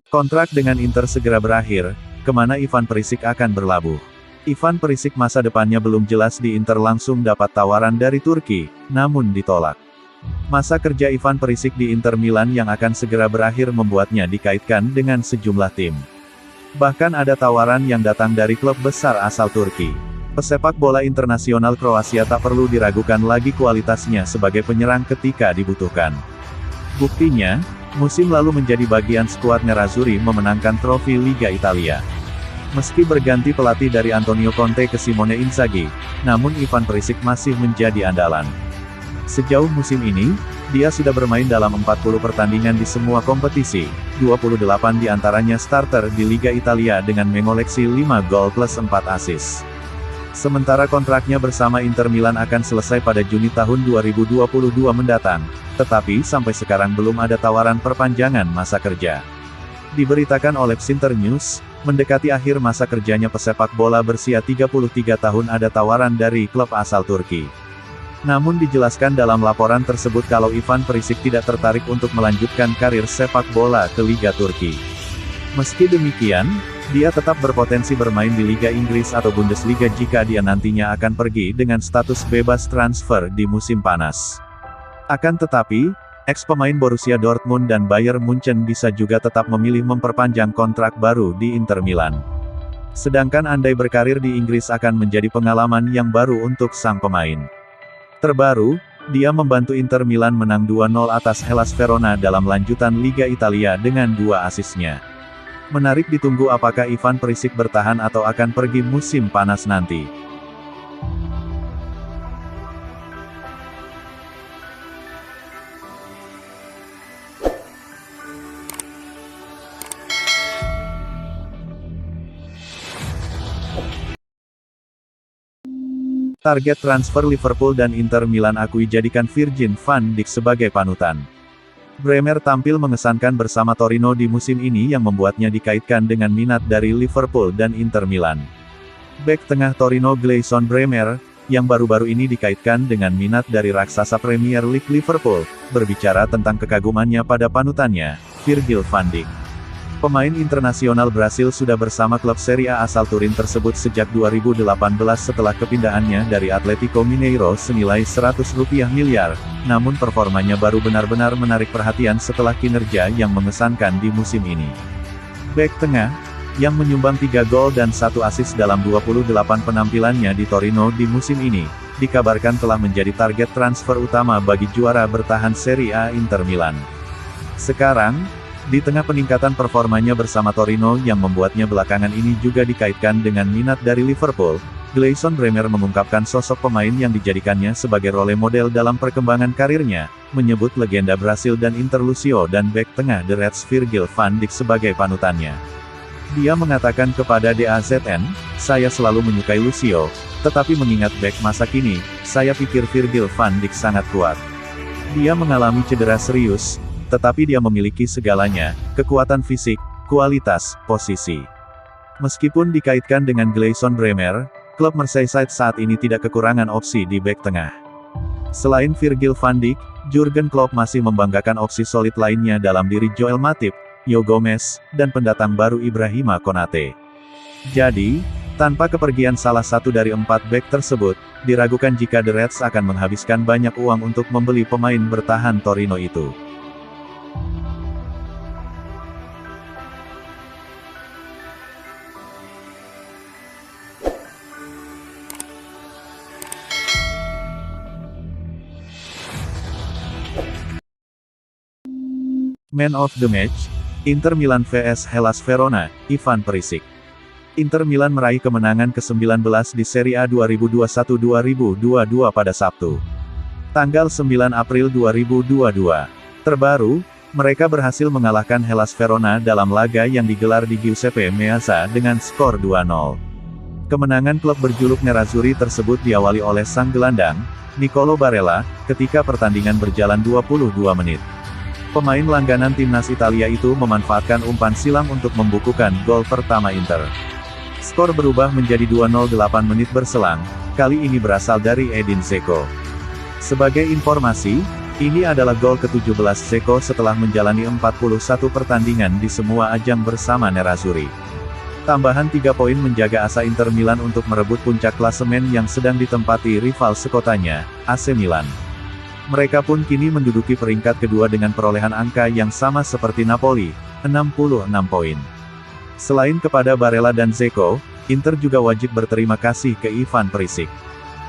Kontrak dengan Inter segera berakhir, kemana Ivan Perisic akan berlabuh? Ivan Perisic masa depannya belum jelas di Inter langsung dapat tawaran dari Turki, namun ditolak. Masa kerja Ivan Perisic di Inter Milan yang akan segera berakhir membuatnya dikaitkan dengan sejumlah tim. Bahkan ada tawaran yang datang dari klub besar asal Turki. Pesepak bola internasional Kroasia tak perlu diragukan lagi kualitasnya sebagai penyerang ketika dibutuhkan. Buktinya, musim lalu menjadi bagian skuad Nerazzurri memenangkan trofi Liga Italia. Meski berganti pelatih dari Antonio Conte ke Simone Inzaghi, namun Ivan Perisic masih menjadi andalan. Sejauh musim ini, dia sudah bermain dalam 40 pertandingan di semua kompetisi, 28 diantaranya starter di Liga Italia dengan mengoleksi 5 gol plus 4 assist. Sementara kontraknya bersama Inter Milan akan selesai pada Juni tahun 2022 mendatang, tetapi sampai sekarang belum ada tawaran perpanjangan masa kerja. Diberitakan oleh Sinter News, mendekati akhir masa kerjanya pesepak bola berusia 33 tahun ada tawaran dari klub asal Turki. Namun dijelaskan dalam laporan tersebut kalau Ivan Perisic tidak tertarik untuk melanjutkan karir sepak bola ke Liga Turki. Meski demikian, dia tetap berpotensi bermain di Liga Inggris atau Bundesliga jika dia nantinya akan pergi dengan status bebas transfer di musim panas. Akan tetapi, ex-pemain Borussia Dortmund dan Bayern Munchen bisa juga tetap memilih memperpanjang kontrak baru di Inter Milan. Sedangkan andai berkarir di Inggris akan menjadi pengalaman yang baru untuk sang pemain. Terbaru, dia membantu Inter Milan menang 2-0 atas Hellas Verona dalam lanjutan Liga Italia dengan 2 asisnya. Menarik ditunggu apakah Ivan Perisic bertahan atau akan pergi musim panas nanti. Target transfer Liverpool dan Inter Milan akui jadikan Virgil van Dijk sebagai panutan. Bremer tampil mengesankan bersama Torino di musim ini yang membuatnya dikaitkan dengan minat dari Liverpool dan Inter Milan. Bek tengah Torino Gleison Bremer, yang baru-baru ini dikaitkan dengan minat dari raksasa Premier League Liverpool, berbicara tentang kekagumannya pada panutannya, Virgil van Dijk. Pemain internasional Brasil sudah bersama klub Serie A asal Turin tersebut sejak 2018 setelah kepindahannya dari Atletico Mineiro senilai Rp100 miliar, namun performanya baru benar-benar menarik perhatian setelah kinerja yang mengesankan di musim ini. Bek tengah, yang menyumbang 3 gol dan 1 assist dalam 28 penampilannya di Torino di musim ini, dikabarkan telah menjadi target transfer utama bagi juara bertahan Serie A Inter Milan. Sekarang, di tengah peningkatan performanya bersama Torino yang membuatnya belakangan ini juga dikaitkan dengan minat dari Liverpool, Gleison Bremer mengungkapkan sosok pemain yang dijadikannya sebagai role model dalam perkembangan karirnya, menyebut legenda Brasil dan Inter Lucio dan bek tengah The Reds Virgil van Dijk sebagai panutannya. Dia mengatakan kepada DAZN, "Saya selalu menyukai Lucio, tetapi mengingat bek masa kini, saya pikir Virgil van Dijk sangat kuat. Dia mengalami cedera serius, tetapi dia memiliki segalanya, kekuatan fisik, kualitas, posisi." Meskipun dikaitkan dengan Gleison Bremer, klub Merseyside saat ini tidak kekurangan opsi di bek tengah. Selain Virgil van Dijk, Jurgen Klopp masih membanggakan opsi solid lainnya dalam diri Joel Matip, Joe Gomez, dan pendatang baru Ibrahima Konate. Jadi, tanpa kepergian salah satu dari 4 bek tersebut, diragukan jika The Reds akan menghabiskan banyak uang untuk membeli pemain bertahan Torino itu. Man of the Match, Inter Milan vs Hellas Verona, Ivan Perisic. Inter Milan meraih kemenangan ke-19 di Serie A 2021-2022 pada Sabtu, tanggal 9 April 2022. Terbaru, mereka berhasil mengalahkan Hellas Verona dalam laga yang digelar di Giuseppe Meazza dengan skor 2-0. Kemenangan klub berjuluk Nerazzurri tersebut diawali oleh sang gelandang, Nicolo Barella, ketika pertandingan berjalan 22 menit. Pemain langganan timnas Italia itu memanfaatkan umpan silang untuk membukukan gol pertama Inter. Skor berubah menjadi 2-0 8 menit berselang, kali ini berasal dari Edin Dzeko. Sebagai informasi, Ini adalah gol ke-17 Dzeko setelah menjalani 41 pertandingan di semua ajang bersama Nerazzurri. Tambahan 3 poin menjaga asa Inter Milan untuk merebut puncak klasemen yang sedang ditempati rival sekotanya, AC Milan. Mereka pun kini menduduki peringkat kedua dengan perolehan angka yang sama seperti Napoli, 66 poin. Selain kepada Barella dan Dzeko, Inter juga wajib berterima kasih ke Ivan Perisic.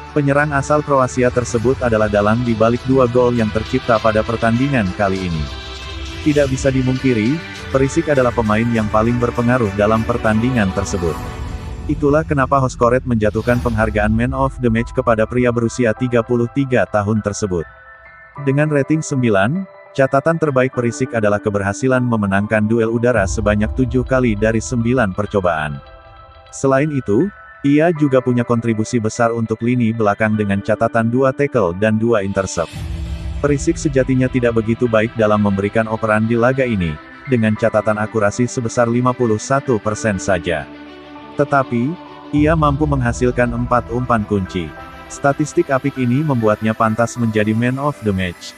Penyerang asal Kroasia tersebut adalah dalang di balik 2 gol yang tercipta pada pertandingan kali ini. Tidak bisa dimungkiri, Perisic adalah pemain yang paling berpengaruh dalam pertandingan tersebut. Itulah kenapa Hoskoret menjatuhkan penghargaan Man of the Match kepada pria berusia 33 tahun tersebut. Dengan rating 9, catatan terbaik Perisic adalah keberhasilan memenangkan duel udara sebanyak 7 kali dari 9 percobaan. Selain itu, ia juga punya kontribusi besar untuk lini belakang dengan catatan 2 tackle dan 2 intercept. Perisic sejatinya tidak begitu baik dalam memberikan operan di laga ini, dengan catatan akurasi sebesar 51% saja. Tetapi, ia mampu menghasilkan 4 umpan kunci. Statistik apik ini membuatnya pantas menjadi Man of the Match.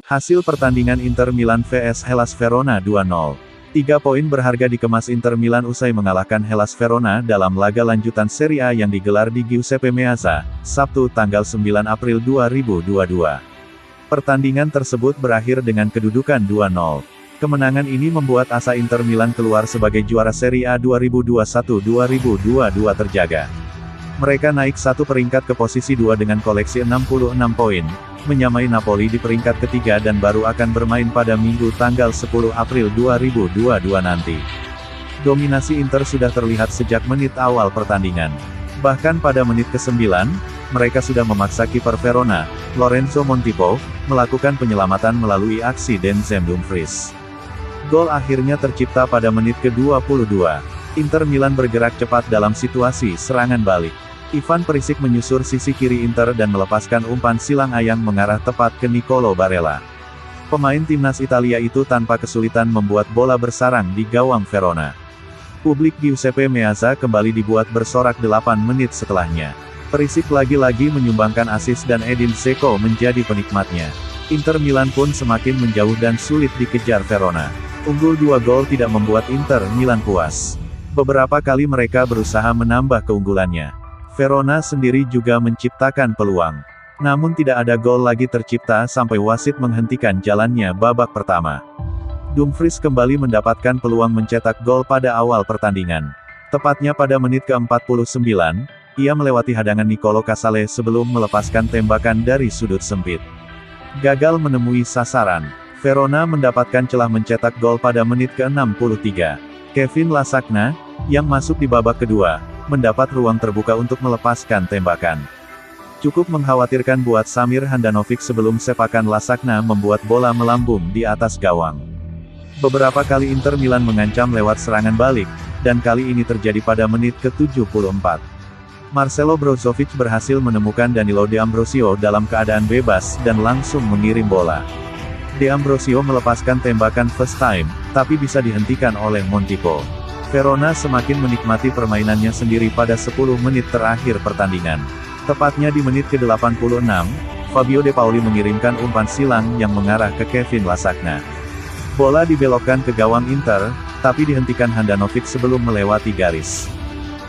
Hasil pertandingan Inter Milan vs Hellas Verona 2-0. 3 poin berharga dikemas Inter Milan usai mengalahkan Hellas Verona dalam laga lanjutan Serie A yang digelar di Giuseppe Meazza, Sabtu tanggal 9 April 2022. Pertandingan tersebut berakhir dengan kedudukan 2-0. Kemenangan ini membuat asa Inter Milan keluar sebagai juara Serie A 2021-2022 terjaga. Mereka naik 1 peringkat ke posisi 2 dengan koleksi 66 poin, menyamai Napoli di peringkat ketiga dan baru akan bermain pada Minggu tanggal 10 April 2022 nanti. Dominasi Inter sudah terlihat sejak menit awal pertandingan. Bahkan pada menit ke-9, mereka sudah memaksa kiper Verona, Lorenzo Montipo, melakukan penyelamatan melalui aksi Denzel Dumfries. Gol akhirnya tercipta pada menit ke-22. Inter Milan bergerak cepat dalam situasi serangan balik. Ivan Perisic menyusur sisi kiri Inter dan melepaskan umpan silang ayang mengarah tepat ke Nicolo Barella. Pemain timnas Italia itu tanpa kesulitan membuat bola bersarang di gawang Verona. Publik Giuseppe Meazza kembali dibuat bersorak 8 menit setelahnya. Perisic lagi-lagi menyumbangkan assist dan Edin Dzeko menjadi penikmatnya. Inter Milan pun semakin menjauh dan sulit dikejar Verona. Unggul 2 gol tidak membuat Inter Milan puas. Beberapa kali mereka berusaha menambah keunggulannya. Verona sendiri juga menciptakan peluang. Namun tidak ada gol lagi tercipta sampai wasit menghentikan jalannya babak pertama. Dumfries kembali mendapatkan peluang mencetak gol pada awal pertandingan. Tepatnya pada menit ke-49, ia melewati hadangan Nicolo Casale sebelum melepaskan tembakan dari sudut sempit. Gagal menemui sasaran. Verona mendapatkan celah mencetak gol pada menit ke-63. Kevin Lasagna, yang masuk di babak kedua, mendapat ruang terbuka untuk melepaskan tembakan. Cukup mengkhawatirkan buat Samir Handanovic sebelum sepakan Lasagna membuat bola melambung di atas gawang. Beberapa kali Inter Milan mengancam lewat serangan balik, dan kali ini terjadi pada menit ke-74. Marcelo Brozovic berhasil menemukan Danilo D'Ambrosio dalam keadaan bebas dan langsung mengirim bola. D'Ambrosio melepaskan tembakan first time, tapi bisa dihentikan oleh Montipo. Verona semakin menikmati permainannya sendiri pada 10 menit terakhir pertandingan. Tepatnya di menit ke-86, Fabio De Pauli mengirimkan umpan silang yang mengarah ke Kevin Lasagna. Bola dibelokkan ke gawang Inter, tapi dihentikan Handanovic sebelum melewati garis.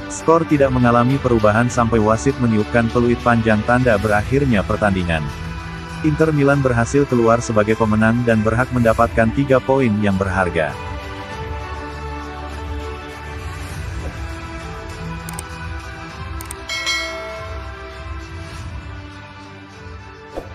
Skor tidak mengalami perubahan sampai wasit meniupkan peluit panjang tanda berakhirnya pertandingan. Inter Milan berhasil keluar sebagai pemenang dan berhak mendapatkan 3 poin yang berharga.